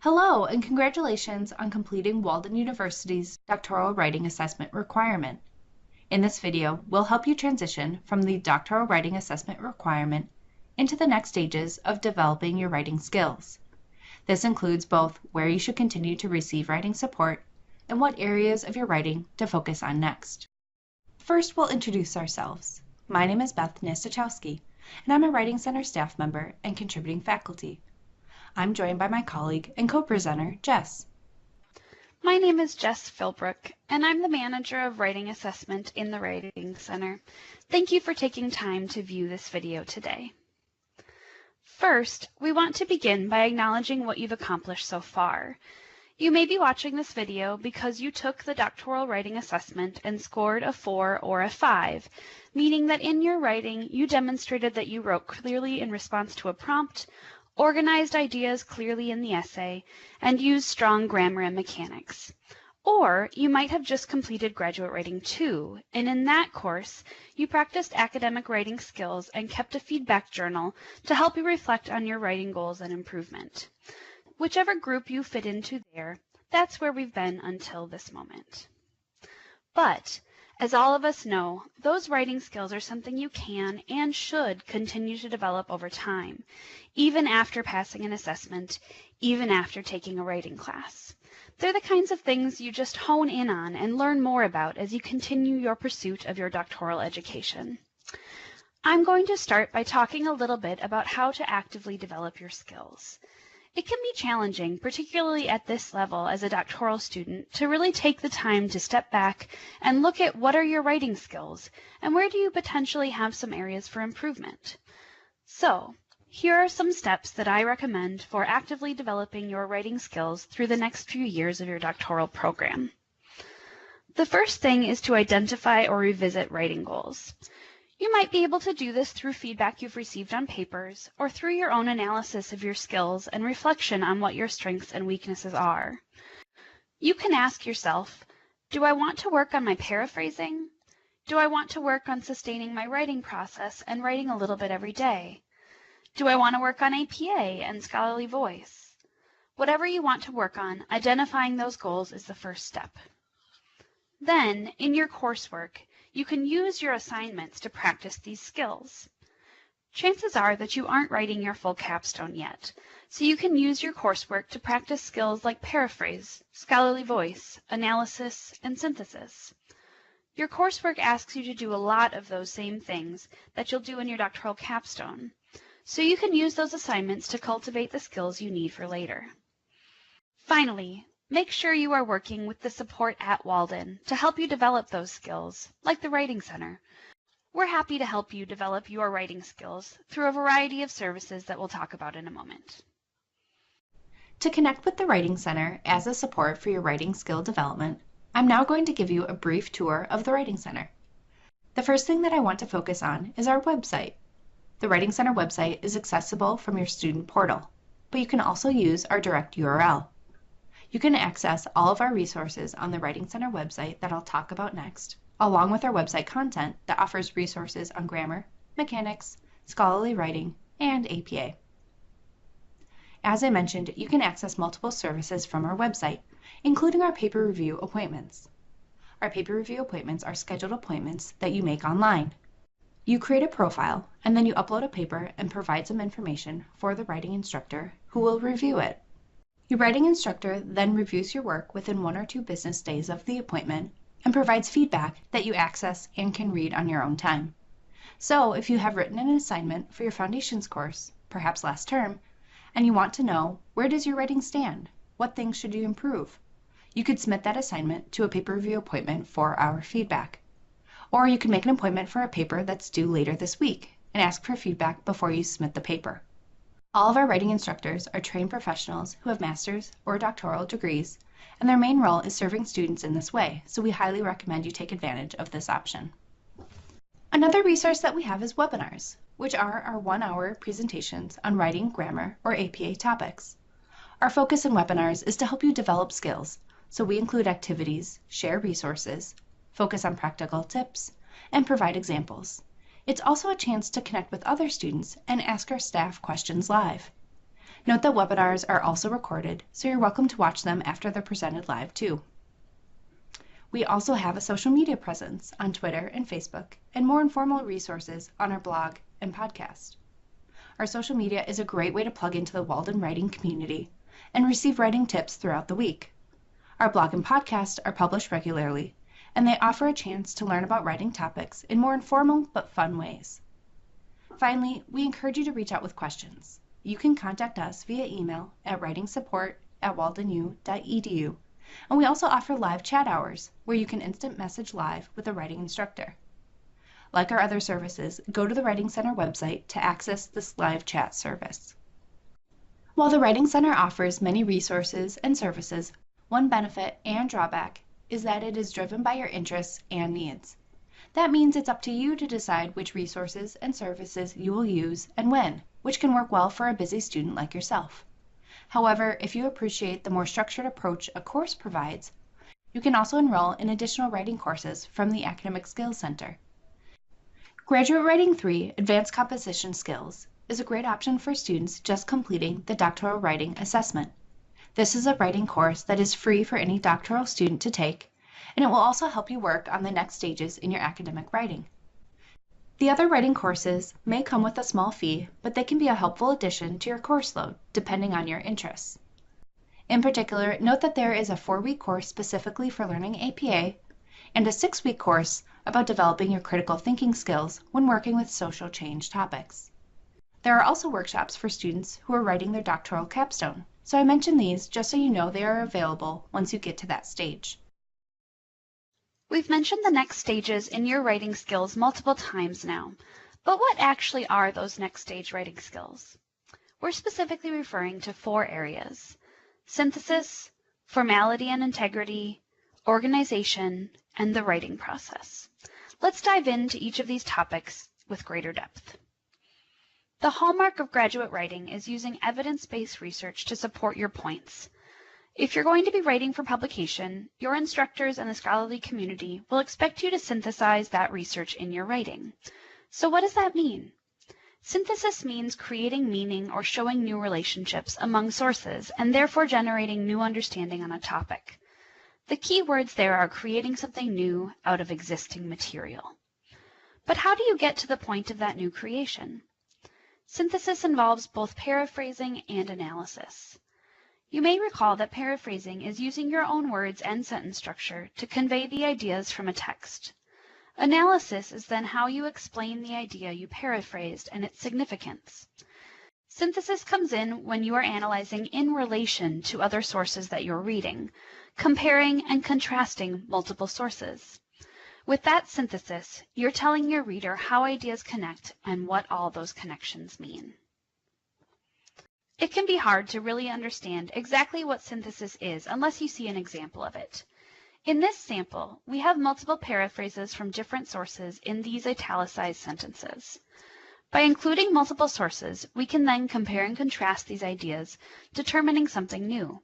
Hello, and congratulations on completing Walden University's doctoral writing assessment requirement. In this video, we'll help you transition from the doctoral writing assessment requirement into the next stages of developing your writing skills. This includes both where you should continue to receive writing support and what areas of your writing to focus on next. First, we'll introduce ourselves. My name is Beth Nastachowski, and I'm a Writing Center staff member and contributing faculty. I'm joined by my colleague and co-presenter, Jess. My name is Jess Philbrook, and I'm the manager of Writing Assessment in the Writing Center. Thank you for taking time to view this video today. First, we want to begin by acknowledging what you've accomplished so far. You may be watching this video because you took the doctoral writing assessment and scored a 4 or a 5, meaning that in your writing you demonstrated that you wrote clearly in response to a prompt, organized ideas clearly in the essay, and used strong grammar and mechanics. Or you might have just completed Graduate Writing 2, and in that course, you practiced academic writing skills and kept a feedback journal to help you reflect on your writing goals and improvement. Whichever group you fit into there, that's where we've been until this moment. But, as all of us know, those writing skills are something you can and should continue to develop over time, even after passing an assessment, even after taking a writing class. They're the kinds of things you just hone in on and learn more about as you continue your pursuit of your doctoral education. I'm going to start by talking a little bit about how to actively develop your skills. It can be challenging, particularly at this level as a doctoral student, to really take the time to step back and look at what are your writing skills and where do you potentially have some areas for improvement. So, here are some steps that I recommend for actively developing your writing skills through the next few years of your doctoral program. The first thing is to identify or revisit writing goals. You might be able to do this through feedback you've received on papers or through your own analysis of your skills and reflection on what your strengths and weaknesses are. You can ask yourself, do I want to work on my paraphrasing? Do I want to work on sustaining my writing process and writing a little bit every day? Do I want to work on APA and scholarly voice? Whatever you want to work on, identifying those goals is the first step. Then, in your coursework, you can use your assignments to practice these skills. Chances are that you aren't writing your full capstone yet, so you can use your coursework to practice skills like paraphrase, scholarly voice, analysis, and synthesis. Your coursework asks you to do a lot of those same things that you'll do in your doctoral capstone, so you can use those assignments to cultivate the skills you need for later. Finally, make sure you are working with the support at Walden to help you develop those skills, like the Writing Center. We're happy to help you develop your writing skills through a variety of services that we'll talk about in a moment. To connect with the Writing Center as a support for your writing skill development, I'm now going to give you a brief tour of the Writing Center. The first thing that I want to focus on is our website. The Writing Center website is accessible from your student portal, but you can also use our direct URL. You can access all of our resources on the Writing Center website that I'll talk about next, along with our website content that offers resources on grammar, mechanics, scholarly writing, and APA. As I mentioned, you can access multiple services from our website, including our paper review appointments. Our paper review appointments are scheduled appointments that you make online. You create a profile, and then you upload a paper and provide some information for the writing instructor who will review it. Your writing instructor then reviews your work within 1 or 2 business days of the appointment and provides feedback that you access and can read on your own time. So if you have written an assignment for your foundations course, perhaps last term, and you want to know where does your writing stand, what things should you improve, you could submit that assignment to a paper review appointment for our feedback. Or you can make an appointment for a paper that's due later this week and ask for feedback before you submit the paper. All of our writing instructors are trained professionals who have master's or doctoral degrees, and their main role is serving students in this way, so we highly recommend you take advantage of this option. Another resource that we have is webinars, which are our 1-hour presentations on writing, grammar, or APA topics. Our focus in webinars is to help you develop skills, so we include activities, share resources, focus on practical tips, and provide examples. It's also a chance to connect with other students and ask our staff questions live. Note that webinars are also recorded, so you're welcome to watch them after they're presented live too. We also have a social media presence on Twitter and Facebook, and more informal resources on our blog and podcast. Our social media is a great way to plug into the Walden writing community and receive writing tips throughout the week. Our blog and podcast are published regularly, and they offer a chance to learn about writing topics in more informal but fun ways. Finally, we encourage you to reach out with questions. You can contact us via email at writingsupport@waldenu.edu, and we also offer live chat hours where you can instant message live with a writing instructor. Like our other services, go to the Writing Center website to access this live chat service. While the Writing Center offers many resources and services, one benefit and drawback is that it is driven by your interests and needs. That means it's up to you to decide which resources and services you will use and when, which can work well for a busy student like yourself. However, if you appreciate the more structured approach a course provides, you can also enroll in additional writing courses from the Academic Skills Center. Graduate Writing 3 Advanced Composition Skills is a great option for students just completing the doctoral writing assessment. This is a writing course that is free for any doctoral student to take, and it will also help you work on the next stages in your academic writing. The other writing courses may come with a small fee, but they can be a helpful addition to your course load, depending on your interests. In particular, note that there is a 4-week course specifically for learning APA, and a 6-week course about developing your critical thinking skills when working with social change topics. There are also workshops for students who are writing their doctoral capstone, so I mention these just so you know they are available once you get to that stage. We've mentioned the next stages in your writing skills multiple times now, but what actually are those next stage writing skills? We're specifically referring to 4 areas: synthesis, formality and integrity, organization, and the writing process. Let's dive into each of these topics with greater depth. The hallmark of graduate writing is using evidence-based research to support your points. If you're going to be writing for publication, your instructors and the scholarly community will expect you to synthesize that research in your writing. So what does that mean? Synthesis means creating meaning or showing new relationships among sources and therefore generating new understanding on a topic. The key words there are creating something new out of existing material. But how do you get to the point of that new creation? Synthesis involves both paraphrasing and analysis. You may recall that paraphrasing is using your own words and sentence structure to convey the ideas from a text. Analysis is then how you explain the idea you paraphrased and its significance. Synthesis comes in when you are analyzing in relation to other sources that you're reading, comparing and contrasting multiple sources. With that synthesis, you're telling your reader how ideas connect and what all those connections mean. It can be hard to really understand exactly what synthesis is unless you see an example of it. In this sample, we have multiple paraphrases from different sources in these italicized sentences. By including multiple sources, we can then compare and contrast these ideas, determining something new.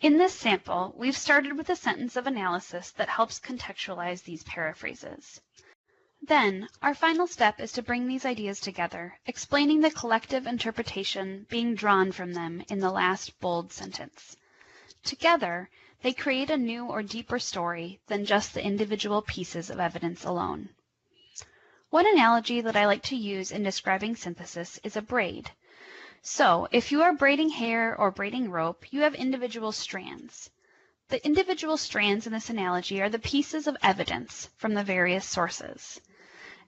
In this sample, we've started with a sentence of analysis that helps contextualize these paraphrases. Then, our final step is to bring these ideas together, explaining the collective interpretation being drawn from them in the last bold sentence. Together, they create a new or deeper story than just the individual pieces of evidence alone. One analogy that I like to use in describing synthesis is a braid. So, if you are braiding hair or braiding rope, you have individual strands. The individual strands in this analogy are the pieces of evidence from the various sources.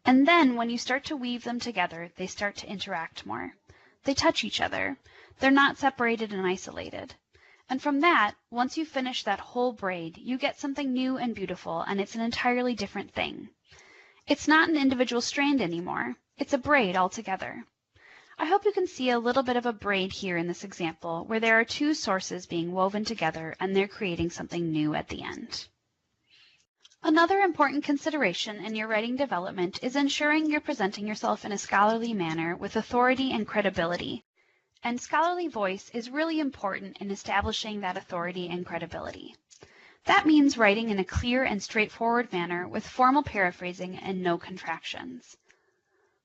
And then, when you start to weave them together, they start to interact more. They touch each other. They're not separated and isolated. And from that, once you finish that whole braid, you get something new and beautiful, and it's an entirely different thing. It's not an individual strand anymore. It's a braid altogether. I hope you can see a little bit of a braid here in this example, where there are 2 sources being woven together and they're creating something new at the end. Another important consideration in your writing development is ensuring you're presenting yourself in a scholarly manner with authority and credibility. And scholarly voice is really important in establishing that authority and credibility. That means writing in a clear and straightforward manner with formal paraphrasing and no contractions.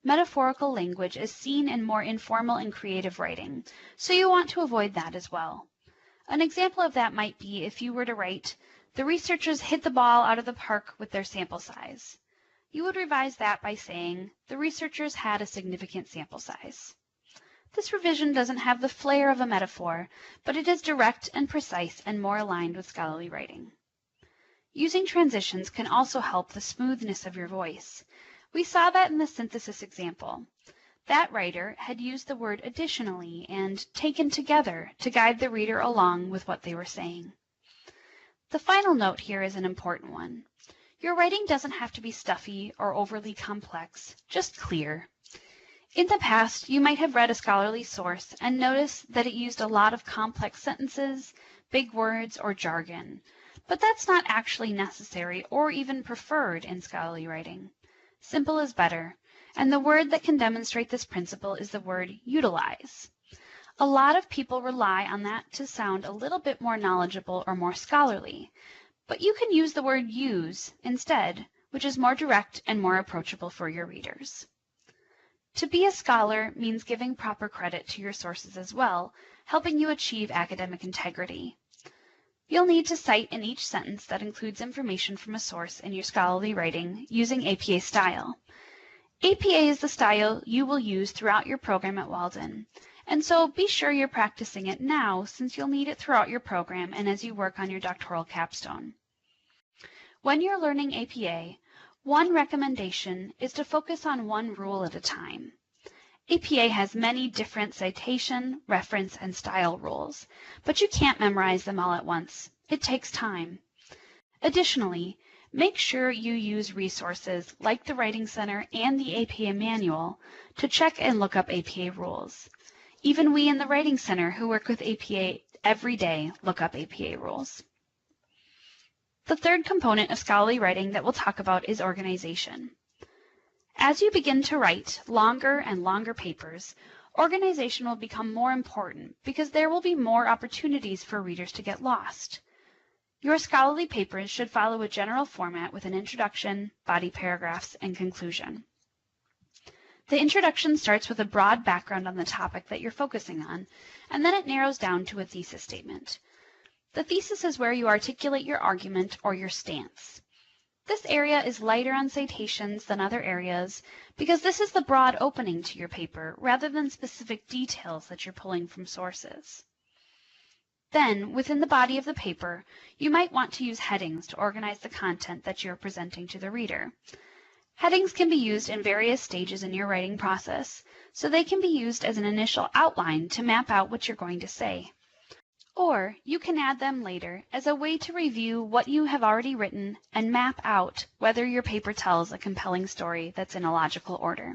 metaphorical language is seen in more informal and creative writing, so you want to avoid that as well. An example of that might be if you were to write, "The researchers hit the ball out of the park with their sample size." You would revise that by saying, "The researchers had a significant sample size." This revision doesn't have the flair of a metaphor, but it is direct and precise and more aligned with scholarly writing. Using transitions can also help the smoothness of your voice. We saw that in the synthesis example. That writer had used the word additionally and taken together to guide the reader along with what they were saying. The final note here is an important one. Your writing doesn't have to be stuffy or overly complex, just clear. In the past, you might have read a scholarly source and noticed that it used a lot of complex sentences, big words, or jargon, but that's not actually necessary or even preferred in scholarly writing. Simple is better, and the word that can demonstrate this principle is the word utilize. A lot of people rely on that to sound a little bit more knowledgeable or more scholarly, but you can use the word use instead, which is more direct and more approachable for your readers. To be a scholar means giving proper credit to your sources as well, helping you achieve academic integrity. You'll need to cite in each sentence that includes information from a source in your scholarly writing using APA style. APA is the style you will use throughout your program at Walden, and so be sure you're practicing it now since you'll need it throughout your program and as you work on your doctoral capstone. When you're learning APA, one recommendation is to focus on one rule at a time. APA has many different citation, reference, and style rules, but you can't memorize them all at once. It takes time. Additionally, make sure you use resources like the Writing Center and the APA Manual to check and look up APA rules. Even we in the Writing Center who work with APA every day look up APA rules. The third component of scholarly writing that we'll talk about is organization. As you begin to write longer and longer papers, organization will become more important because there will be more opportunities for readers to get lost. Your scholarly papers should follow a general format with an introduction, body paragraphs, and conclusion. The introduction starts with a broad background on the topic that you're focusing on, and then it narrows down to a thesis statement. The thesis is where you articulate your argument or your stance. This area is lighter on citations than other areas because this is the broad opening to your paper rather than specific details that you're pulling from sources. Then, within the body of the paper, you might want to use headings to organize the content that you're presenting to the reader. Headings can be used in various stages in your writing process, so they can be used as an initial outline to map out what you're going to say. Or you can add them later as a way to review what you have already written and map out whether your paper tells a compelling story that's in a logical order.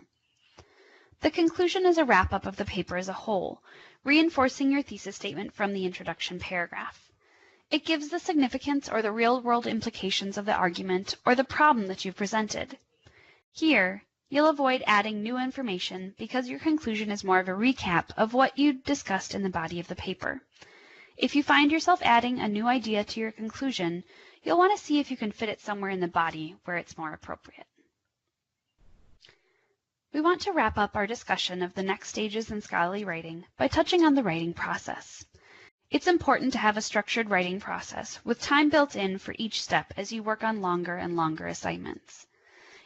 The conclusion is a wrap-up of the paper as a whole, reinforcing your thesis statement from the introduction paragraph. It gives the significance or the real-world implications of the argument or the problem that you've presented. Here, you'll avoid adding new information because your conclusion is more of a recap of what you discussed in the body of the paper. If you find yourself adding a new idea to your conclusion, you'll want to see if you can fit it somewhere in the body where it's more appropriate. We want to wrap up our discussion of the next stages in scholarly writing by touching on the writing process. It's important to have a structured writing process with time built in for each step as you work on longer and longer assignments.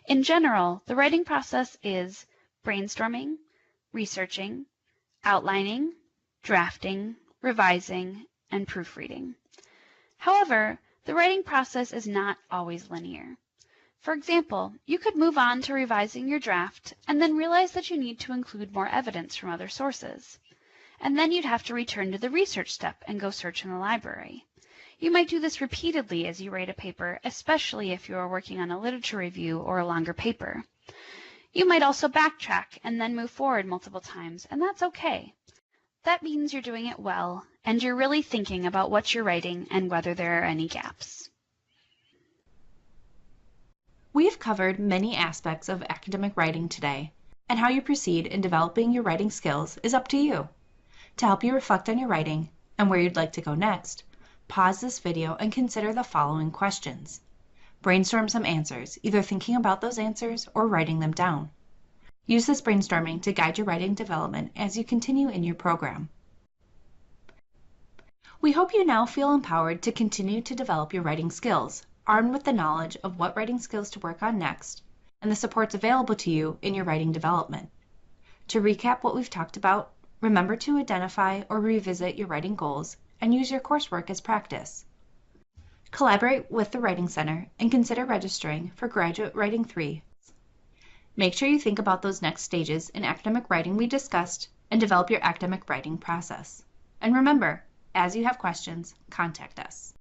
In general, the writing process is brainstorming, researching, outlining, drafting, revising, and proofreading. However, the writing process is not always linear. For example, you could move on to revising your draft and then realize that you need to include more evidence from other sources. And then you'd have to return to the research step and go search in the library. You might do this repeatedly as you write a paper, especially if you are working on a literature review or a longer paper. You might also backtrack and then move forward multiple times, and that's okay. That means you're doing it well, and you're really thinking about what you're writing and whether there are any gaps. We have covered many aspects of academic writing today, and how you proceed in developing your writing skills is up to you. To help you reflect on your writing and where you'd like to go next, pause this video and consider the following questions. Brainstorm some answers, either thinking about those answers or writing them down. Use this brainstorming to guide your writing development as you continue in your program. We hope you now feel empowered to continue to develop your writing skills, armed with the knowledge of what writing skills to work on next, and the supports available to you in your writing development. To recap what we've talked about, remember to identify or revisit your writing goals and use your coursework as practice. Collaborate with the Writing Center and consider registering for Graduate Writing 3. Make sure you think about those next stages in academic writing we discussed and develop your academic writing process. And remember, as you have questions, contact us.